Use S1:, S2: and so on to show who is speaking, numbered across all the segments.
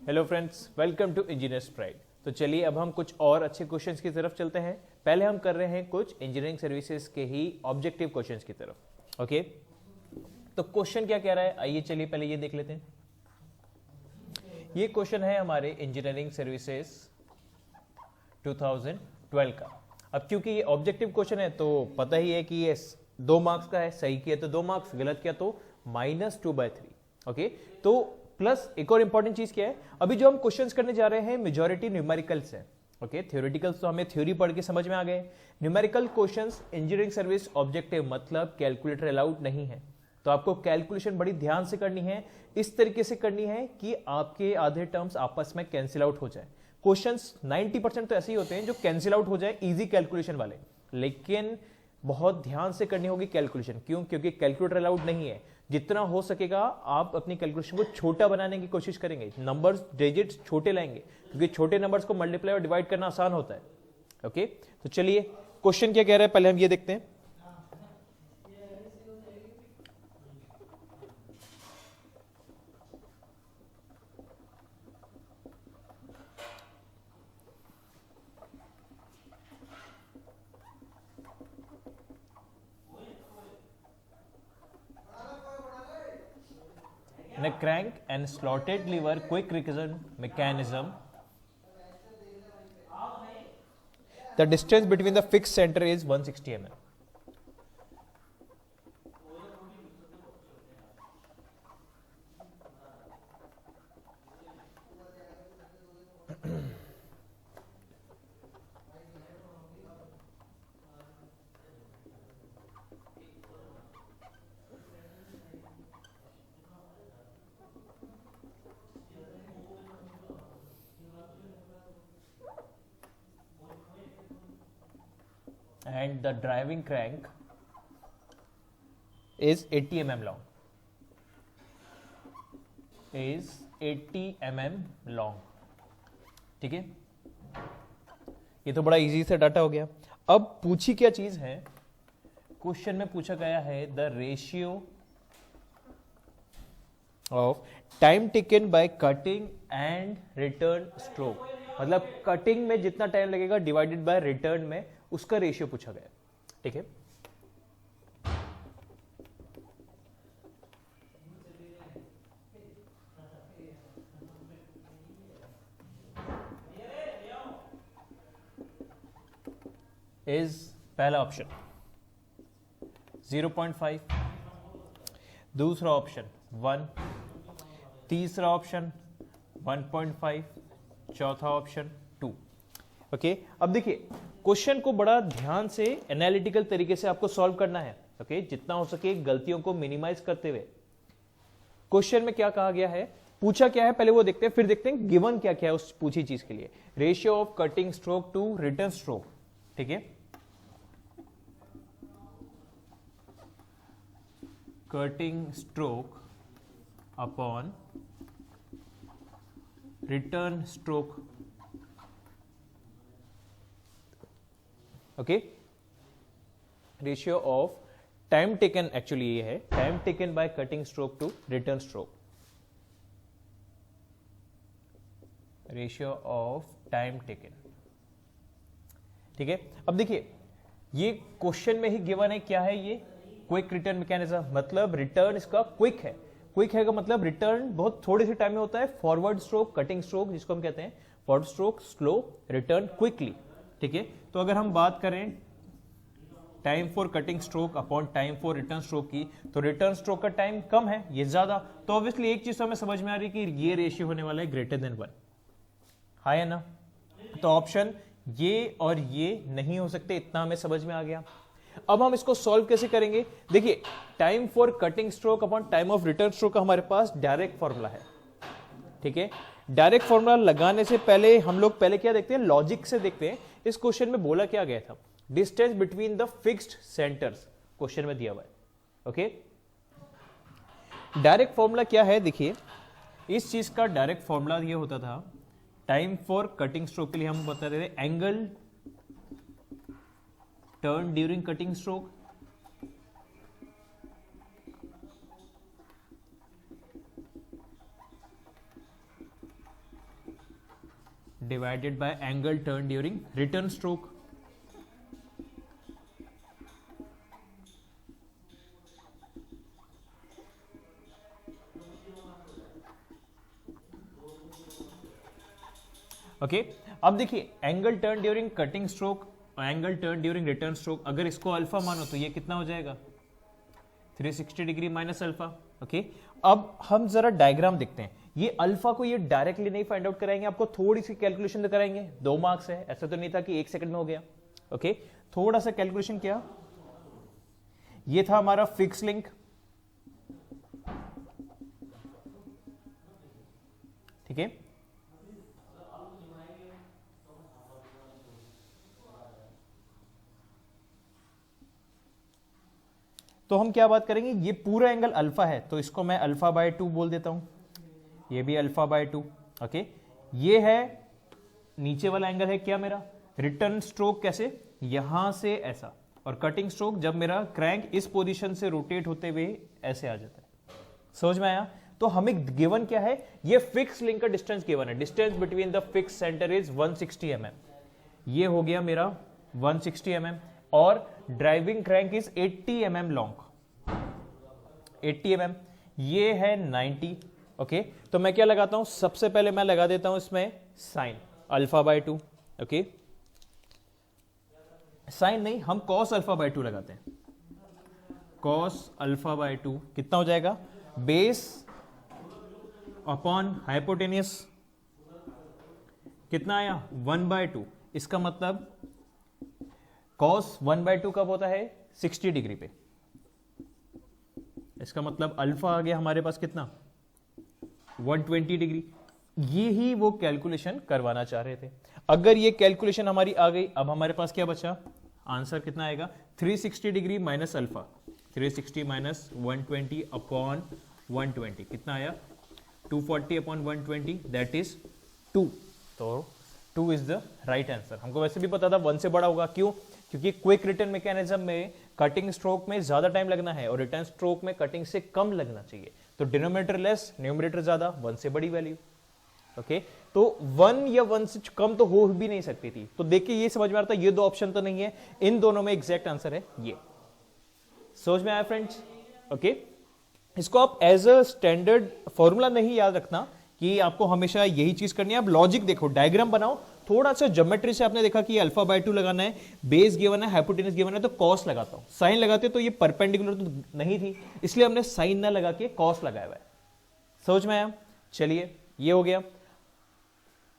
S1: Hello friends, welcome to Engineers Pride. तो चलिए अब हम कुछ और अच्छे क्वेश्चंस की तरफ चलते हैं। पहले हम कर रहे हैं कुछ इंजीनियरिंग सर्विसेज के ही ऑब्जेक्टिव क्वेश्चंस की तरफ। ओके, तो क्वेश्चन क्या कह रहा है, आइए चलिए पहले ये देख लेते हैं। ये क्वेश्चन है हमारे इंजीनियरिंग सर्विसेज 2012 का। अब क्योंकि ये ऑब्जेक्टिव क्वेश्चन है तो पता ही है कि ये 2 मार्क्स का है, सही किया तो 2 मार्क्स, गलत किया तो -2/3। ओके, तो प्लस एक और इंपॉर्टेंट चीज क्या है, अभी जो हम क्वेश्चंस करने जा रहे हैं मेजॉरिटी न्यूमेरिकल्स है। ओके, थ्योरेटिकल्स तो हमें थ्योरी पढ़ के समझ में आ गए। Numerical questions engineering service objective मतलब कैलकुलेटर अलाउड नहीं है, तो आपको कैलकुलेशन बड़ी ध्यान से करनी है, इस तरीके से करनी है कि आपके आधे टर्म्स आपस में कैंसिल आउट हो जाए। क्वेश्चंस 90% तो ऐसे ही होते हैं जो कैंसिल आउट हो जाए, इजी कैलकुलेशन वाले, लेकिन बहुत ध्यान से करनी होगी कैलकुलेशन। क्यों? क्योंकि कैलकुलेटर अलाउड नहीं है। जितना हो सकेगा आप अपनी कैलकुलेशन को छोटा बनाने की कोशिश करेंगे, नंबर्स डिजिट्स छोटे लाएंगे, क्योंकि छोटे नंबर्स को मल्टीप्लाई और डिवाइड करना आसान होता है। ओके, तो चलिए क्वेश्चन क्या कह रहा है पहले हम ये देखते हैं। In a crank and slotted lever quick reaction mechanism, the distance between the fixed center is 160 mm. And the driving crank is 80 mm long. Is 80 mm long. ठीक है, ये तो बड़ा इजी सा डाटा हो गया। अब पूछी क्या चीज है, क्वेश्चन में पूछा गया है the ratio of time taken by cutting and return stroke, मतलब कटिंग में जितना टाइम लगेगा डिवाइडेड बाय रिटर्न में उसका रेशियो पूछा गया। ठीक है, इज पहला ऑप्शन 0.5, दूसरा ऑप्शन 1, तीसरा ऑप्शन 1.5, चौथा ऑप्शन 2। ओके, अब देखिए क्वेश्चन को बड़ा ध्यान से एनालिटिकल तरीके से आपको सॉल्व करना है। ओके, जितना हो सके गलतियों को मिनिमाइज करते हुए। क्वेश्चन में क्या कहा गया है, पूछा क्या है, पहले वो देखते हैं, फिर देखते हैं गिवन क्या क्या है उस पूछी चीज के लिए। Ratio of cutting stroke to return stroke. ठीक है, cutting stroke upon return stroke. Okay, ratio of time taken, actually ये है time taken by cutting stroke to return stroke, ratio of time taken. ठीक है, अब देखिए ये क्वेश्चन में ही गिवन है, क्या है ये, क्विक रिटर्न मैकेनिज्म, मतलब रिटर्न इसका क्विक है। क्विक है का मतलब रिटर्न बहुत थोड़े से टाइम में होता है। फॉरवर्ड स्ट्रोक कटिंग स्ट्रोक जिसको हम कहते हैं, forward stroke slow, return quickly. ठीक है, तो अगर हम बात करें time for cutting stroke upon time for return stroke की, तो रिटर्न स्ट्रोक का टाइम कम है, ये ज्यादा, तो ऑब्वियसली एक चीज तो हमें समझ में आ रही है कि ये रेशियो होने वाला है ग्रेटर देन 1। हाँ है ना, तो ऑप्शन ये और ये नहीं हो सकते, इतना हमें समझ में आ गया। अब हम इसको सॉल्व कैसे करेंगे, देखिए time for cutting stroke upon time of return stroke का हमारे पास डायरेक्ट फॉर्मूला है। ठीक है, डायरेक्ट फॉर्मूला लगाने से पहले हम लोग पहले क्या देखते हैं, लॉजिक से देखते हैं। इस क्वेश्चन में बोला क्या गया था, distance between the fixed centres question में दिया हुआ है। ओके, डायरेक्ट फॉर्मूला क्या है, देखिए इस चीज का डायरेक्ट फॉर्मूला ये होता था, टाइम फॉर कटिंग स्ट्रोक के लिए हम बताते थे angle turn during cutting stroke, divided by angle turned during return stroke. Okay अब देखिए angle turn during cutting stroke और angle turn during return stroke, अगर इसको अल्फा मानो तो ये कितना हो जाएगा 360 डिग्री माइनस अल्फा। ओके अब हम जरा डायग्राम देखते हैं। ये अल्फा को ये डायरेक्टली नहीं फाइंड आउट कराएंगे, आपको थोड़ी सी कैलकुलेशन तो कराएंगे। 2 मार्क्स है, ऐसा तो नहीं था कि 1 सेकंड में हो गया। ओके थोड़ा सा कैलकुलेशन किया, ये था हमारा फिक्स लिंक, ठीक है। तो हम क्या बात करेंगे, ये पूरा एंगल अल्फा है तो इसको मैं अल्फा बाय 2 बोल देता हूं, ये भी अल्फा बाय 2। ओके ये है नीचे वाला एंगल है क्या मेरा रिटर्न स्ट्रोक, कैसे यहां से ऐसा, और कटिंग स्ट्रोक जब मेरा क्रैंक इस पोजीशन से रोटेट होते हुए ऐसे आ जाता है। समझ में आया? तो हमें गिवन क्या है, ये फिक्स लिंक का डिस्टेंस गिवन है। Distance between the fix centre is 160 mm, ये हो गया मेरा 160 mm, और driving crank is 80 mm long, 80 mm, ये है 90। ओके तो मैं क्या लगाता हूं, सबसे पहले मैं लगा देता हूं इसमें sine alpha by 2। Okay sine नहीं, हम कॉस अल्फा बाय 2 लगाते हैं। कॉस अल्फा बाय 2 कितना हो जाएगा, बेस अपॉन हाइपोटेनियस कितना आया 1/2। इसका मतलब कॉस 1/2 कब होता है 60 डिग्री पे, इसका मतलब अल्फा आ गया हमारे पास कितना 120 डिग्री। ये ही वो कैलकुलेशन करवाना चाह रहे थे। अगर ये कैलकुलेशन हमारी आ गई, अब हमारे पास क्या बचा, आंसर कितना आएगा 360 degree minus alpha, 360 minus 120 upon 120 कितना आया 240 अपॉन 120 दैट इज 2। तो 2 इज द राइट आंसर। हमको वैसे भी पता था 1 से बड़ा होगा, क्यों, क्योंकि क्विक रिटर्न मैकेनिज्म में कटिंग स्ट्रोक में ज्यादा टाइम लगना है और रिटर्न स्ट्रोक में कटिंग से कम लगना चाहिए। तो डिनोमिनेटर लेस न्यूमरेटर ज्यादा, 1 से बड़ी वैल्यू। ओके तो 1 या 1 से कम तो हो भी नहीं सकती थी। तो देखिए ये समझ में आ रहा था, ये 2 ऑप्शन तो नहीं है, इन दोनों में एग्जैक्ट आंसर है ये। समझ में आया फ्रेंड्स? ओके इसको आप एज अ स्टैंडर्ड फॉर्मूला नहीं याद रखना कि आपको हमेशा यही चीज करनी है। आप लॉजिक देखो, डायग्राम बनाओ, थोड़ा सा ज्योमेट्री से आपने देखा कि ये अल्फा बाय 2 लगाना है, बेस गिवन है, हाइपोटेनस गिवन है, तो कॉस लगाता हूं। साइन लगाते तो ये परपेंडिकुलर तो नहीं थी, इसलिए हमने साइन ना लगा के कॉस लगाया हुआ है। समझ में आया? चलिए ये हो गया।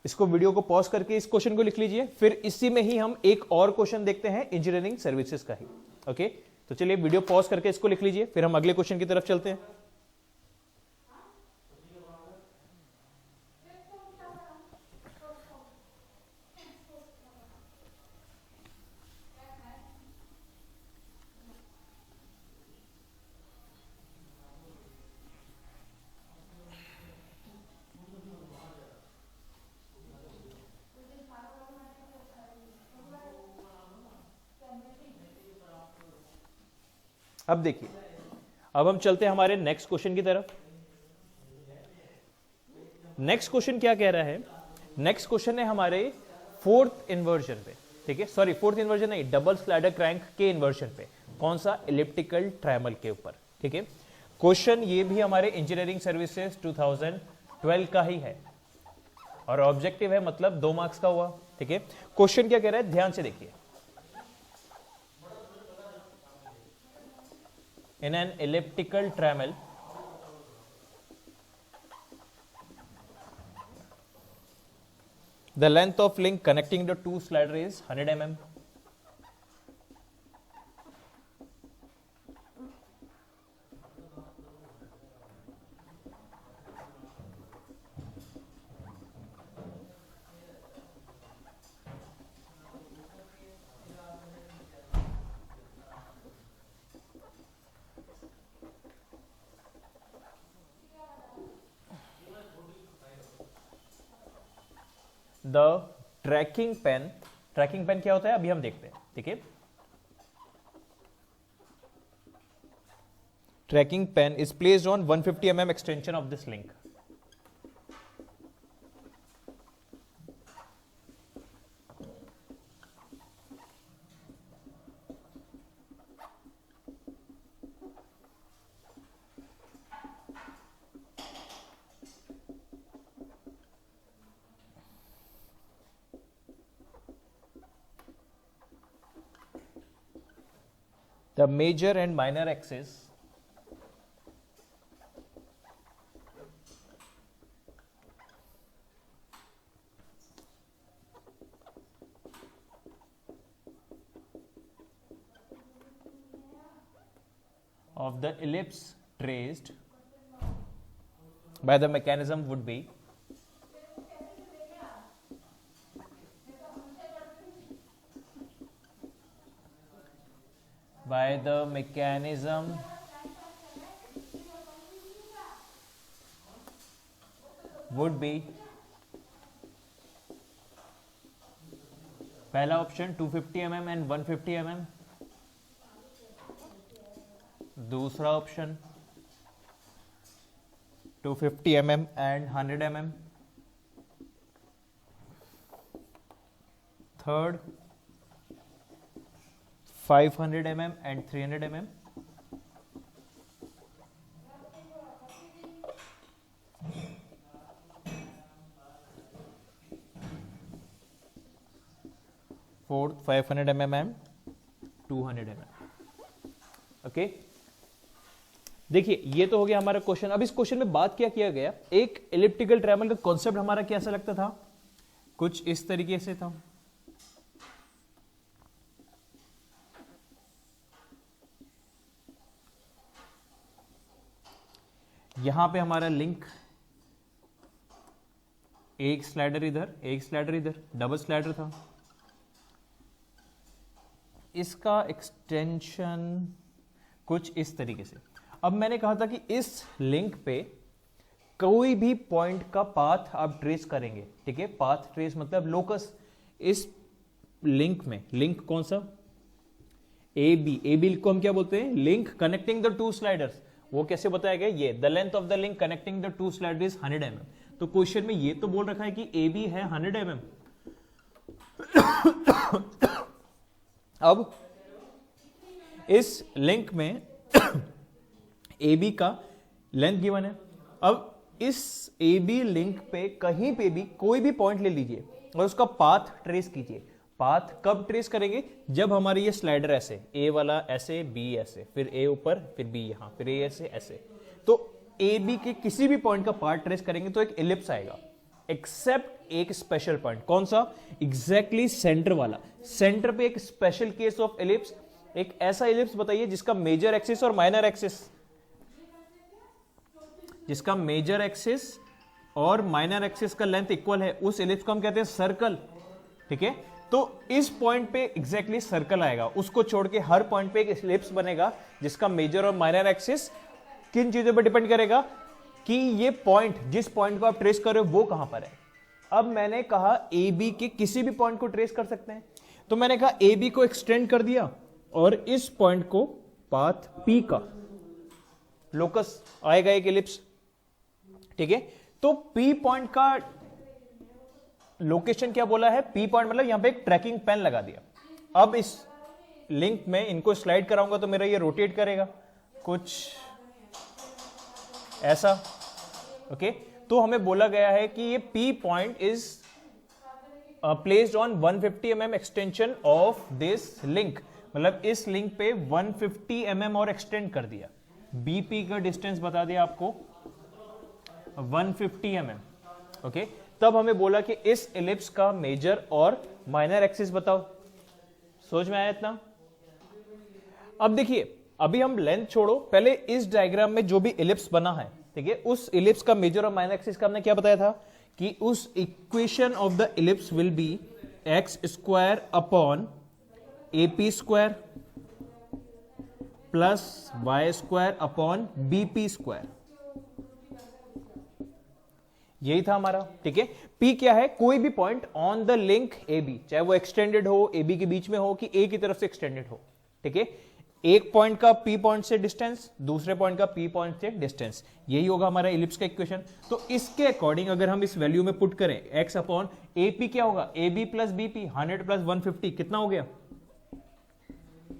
S1: इसको वीडियो को पॉज करके इस क्वेश्चन को लिख लीजिए, फिर इसी में ही हम एक और क्वेश्चन देखते हैं इंजीनियरिंग सर्विसेज का ही। ओके तो चलिए वीडियो पॉज करके इसको लिख लीजिए, फिर हम अगले क्वेश्चन की तरफ चलते हैं। अब देखिए, अब हम चलते हैं हमारे नेक्स्ट क्वेश्चन की तरफ। नेक्स्ट क्वेश्चन क्या कह रहा है, नेक्स्ट क्वेश्चन है हमारे फोर्थ इन्वर्जन पे, ठीक है, सॉरी फोर्थ इन्वर्जन नहीं, डबल स्लाइडर क्रैंक के इन्वर्जन पे। कौन सा, इलिप्टिकल ट्रैमल के ऊपर। ठीक है क्वेश्चन ये भी हमारे इंजीनियरिंग सर्विसेज 2012 का ही है और ऑब्जेक्टिव है, मतलब 2 मार्क्स का हुआ। ठीक है क्वेश्चन क्या कह रहा है, ध्यान से देखिए। In an elliptical trammel, the length of link connecting the 2 slider is 100 mm. The tracking pen क्या होता है अभी हम देखते हैं। ठीक है tracking pen is placed on 150 mm extension of this link. the major and minor axis of the ellipse traced by the mechanism would be पहला ऑप्शन 250 mm एंड 150 mm, दूसरा option 250 mm and 100 mm, third 500 mm and 300 mm, fourth 500 mm and 200 mm. Okay, देखिए ये तो हो गया हमारा question. अब इस क्वेश्चन में बात क्या किया गया, एक एलिप्टिकल ट्रायंगल का कॉन्सेप्ट हमारा कैसा लगता था, कुछ इस तरीके से था. यहां पे हमारा लिंक, एक स्लाइडर इधर एक स्लाइडर इधर, डबल स्लाइडर था. इसका एक्सटेंशन कुछ इस तरीके से. अब मैंने कहा था कि इस लिंक पे कोई भी पॉइंट का पाथ आप ट्रेस करेंगे, ठीक है. पाथ ट्रेस मतलब लोकस. इस लिंक में, लिंक कौन सा, ए बी को हम क्या बोलते हैं, link connecting the two sliders. वो कैसे बताया गया, ये the length of the link connecting the two slider is 100 mm. तो क्वेश्चन में ये तो बोल रखा है कि ए बी है 100 mm. अब इस लिंक में ए बी का लेंथ गिवन है. अब इस ए बी लिंक पे कहीं पे भी कोई भी पॉइंट ले लीजिए और उसका पाथ ट्रेस कीजिए. पाथ कब ट्रेस करेंगे, जब हमारी ये स्लाइडर ऐसे, ए वाला ऐसे, बी ऐसे, फिर ए ऊपर, फिर बी यहां, फिर ए ऐसे ऐसे. तो ए बी के किसी भी पॉइंट का पाथ ट्रेस करेंगे तो एक एलिप्स आएगा, एक्सेप्ट एक स्पेशल पॉइंट. कौन सा, एग्जैक्टली सेंटर वाला. सेंटर पे एक स्पेशल केस ऑफ एलिप्स. एक ऐसा एलिप्स बताइए जिसका मेजर एक्सिस और माइनर एक्सिस, जिसका मेजर एक्सिस और माइनर एक्सिस का लेंथ इक्वल है, उस एलिप्स को हम कहते हैं सर्कल, ठीक है. तो इस पॉइंट पे एग्जैक्टली सर्कल आएगा. उसको छोड़ के हर पॉइंट पे एक एलिप्स बनेगा जिसका मेजर और माइनर एक्सिस किन चीजों पर डिपेंड करेगा कि ये पॉइंट, जिस पॉइंट को आप ट्रेस कर रहे हो वो कहां पर है. अब मैंने कहा ए बी के किसी भी पॉइंट को ट्रेस कर सकते हैं, तो मैंने कहा ए बी को एक्सटेंड कर दिया और इस पॉइंट को पाथ पी का लोकस आएगा एक एलिप्स, ठीक है. तो पी पॉइंट का लोकेशन क्या बोला है, पी पॉइंट मतलब यहां पे एक ट्रैकिंग पेन लगा दिया. अब इस लिंक में इनको स्लाइड कराऊंगा तो मेरा ये रोटेट करेगा कुछ ऐसा, ओके. तो हमें बोला गया है कि ये P point is placed on 150 mm extension of this link. मतलब इस लिंक पे 150 mm और एक्सटेंड कर दिया. बीपी का डिस्टेंस बता दिया आपको 150 mm, ओके. तब हमें बोला कि इस एलिप्स का मेजर और माइनर एक्सिस बताओ. सोच में आया इतना. अब देखिए, अभी हम लेंथ छोड़ो, पहले इस डायग्राम में जो भी एलिप्स बना है, ठीक है, उस एलिप्स का मेजर और माइनर एक्सिस का हमने क्या बताया था कि उस equation of the ellipse will be x square upon AP square plus y square upon BP square. यही था हमारा, ठीक है. P क्या है, कोई भी point on the link AB, चाहे वो एक्सटेंडेड हो, AB के बीच में हो कि A की तरफ से एक्सटेंडेड हो, ठीक है. एक पॉइंट का P पॉइंट से डिस्टेंस, दूसरे पॉइंट का P पॉइंट से डिस्टेंस, यही होगा हमारा एलिप्स का इक्वेशन. तो इसके अकॉर्डिंग अगर हम इस वैल्यू में पुट करें, x अपॉन AP क्या होगा, AB प्लस BP, 100 प्लस 150 कितना हो गया,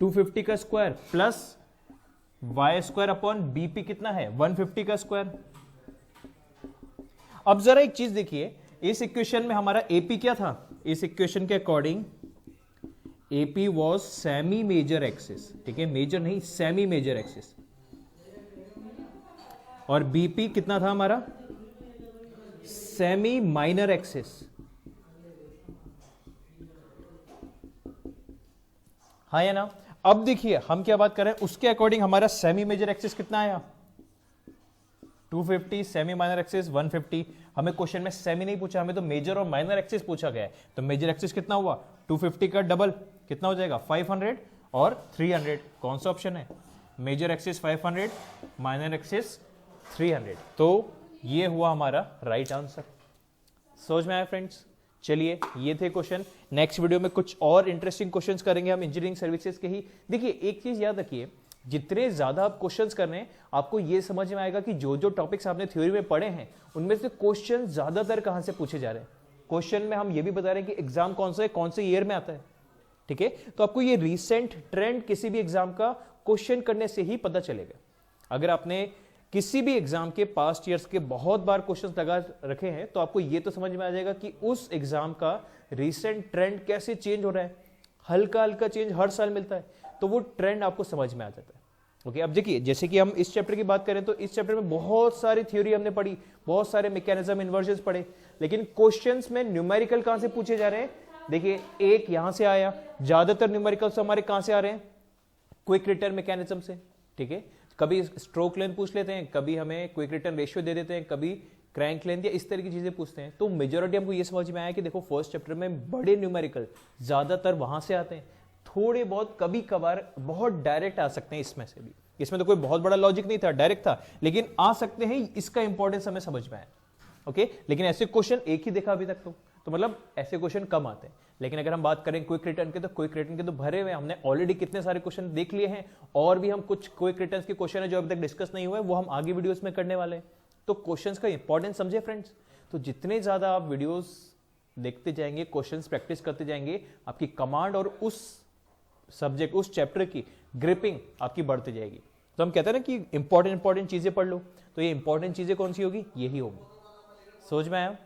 S1: 250 का square plus y square upon BP कितना है, 150 का स्क्वायर. अब जरा एक चीज देखिए, इस इक्वेशन में हमारा AP क्या था, इस इक्वेशन के according AP was semi major axis, ठीक है, मेजर नहीं सेमी मेजर एक्सिस, और BP कितना था हमारा, सेमी माइनर एक्सिस। हाँ या ना। अब देखिए हम क्या बात कर रहे हैं, उसके अकॉर्डिंग हमारा सेमी मेजर एक्सिस कितना आया 250, सेमी माइनर एक्सिस 150। हमें क्वेश्चन में सेमी नहीं पूछा, हमें तो मेजर और माइनर एक्सिस पूछा गया है। तो मेजर एक्सिस कितना हुआ 250 का डबल कितना हो जाएगा 500 और 300। कौन सा ऑप्शन है, मेजर एक्सिस 500, माइनर एक्सिस 300। तो ये हुआ हमारा राइट आंसर। समझ में आया फ्रेंड्स। चलिए ये थे क्वेश्चन। नेक्स्ट वीडियो में कुछ और इंटरेस्टिंग क्वेश्चंस करेंगे हम इंजीनियरिंग सर्विसेज के ही। देखिए एक चीज याद रखिए, जितने ज्यादा आप क्वेश्चंस कर रहे हैं आपको ये समझ में आएगा कि जो जो टॉपिक्स आपने थ्योरी में पढ़े हैं उनमें से क्वेश्चन ज्यादातर कहां से पूछे जा रहे हैं। क्वेश्चन में हम ये भी बता रहे हैं कि एग्जाम कौन सा है, कौन से ईयर में आता है, ठीक है। तो आपको ये रिसेंट ट्रेंड किसी भी एग्जाम का क्वेश्चन करने से ही पता चलेगा। अगर आपने किसी भी एग्जाम के पास्ट ईयर्स के बहुत बार क्वेश्चंस लगा रखे हैं तो आपको ये तो समझ में आ जाएगा कि उस एग्जाम का रिसेंट ट्रेंड कैसे चेंज हो रहा है। हल्का हल्का चेंज हर साल मिलता है, तो वो ट्रेंड आपको समझ में आ जाता है। ओके, अब देखिए जैसे कि हम इस चैप्टर की बात करें तो इस चैप्टर में बहुत सारी थ्योरी हमने पढ़ी, बहुत सारे मैकेनिज्म इन्वर्जन्स पढ़े, लेकिन क्वेश्चंस में न्यूमेरिकल कहां से पूछे जा रहे हैं। देखिए एक यहां से आया, ज्यादातर न्यूमेरिकल्स हमारे कहां से आ रहे हैं, क्विक रिटर्न मैकेनिज्म से, ठीक है। कभी स्ट्रोक लेंथ पूछ लेते हैं, कभी हमें क्विक रिटर्न रेशियो दे देते हैं, कभी क्रैंक लेंथ या इस तरह की चीजें पूछते हैं। तो मेजॉरिटी हमको ये समझ में आया कि देखो फर्स्ट चैप्टर में बड़े न्यूमेरिकल ज्यादातर वहां से आते हैं, थोड़े बहुत कभी कभार बहुत डायरेक्ट आ सकते हैं इसमें से भी। इसमें तो कोई बहुत बड़ा लॉजिक नहीं था, डायरेक्ट था, लेकिन आ सकते हैं, इसका इंपॉर्टेंस हमें समझ में आया। ओके, लेकिन ऐसे क्वेश्चन एक ही देखा अभी तक तो मतलब ऐसे क्वेश्चन कम आते हैं। लेकिन अगर हम बात करें क्विक रिटर्न के, तो क्विक रिटर्न के तो भरे हुए, हमने ऑलरेडी कितने सारे क्वेश्चन देख लिए हैं, और भी हम कुछ क्विक रिटर्न के क्वेश्चन है जो अभी तक डिस्कस नहीं हुए, वो हम आगे वीडियोस में करने वाले हैं। तो क्वेश्चंस का इंपॉर्टेंस समझे फ्रेंड्स। तो जितने ज्यादा आप वीडियोस देखते जाएंगे, क्वेश्चंस प्रैक्टिस करते जाएंगे, आपकी कमांड और उस सब्जेक्ट उस चैप्टर की ग्रिपिंग आपकी बढ़ती जाएगी। तो हम कहते हैं ना कि इंपॉर्टेंट चीजें पढ़ लो, तो ये इंपॉर्टेंट चीजें कौन सी होगी, यही होगी। समझ में आया।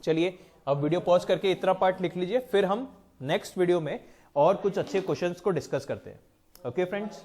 S1: चलिए अब वीडियो पॉज करके इतना पार्ट लिख लीजिए, फिर हम नेक्स्ट वीडियो में और कुछ अच्छे क्वेश्चंस को डिस्कस करते हैं। Okay friends.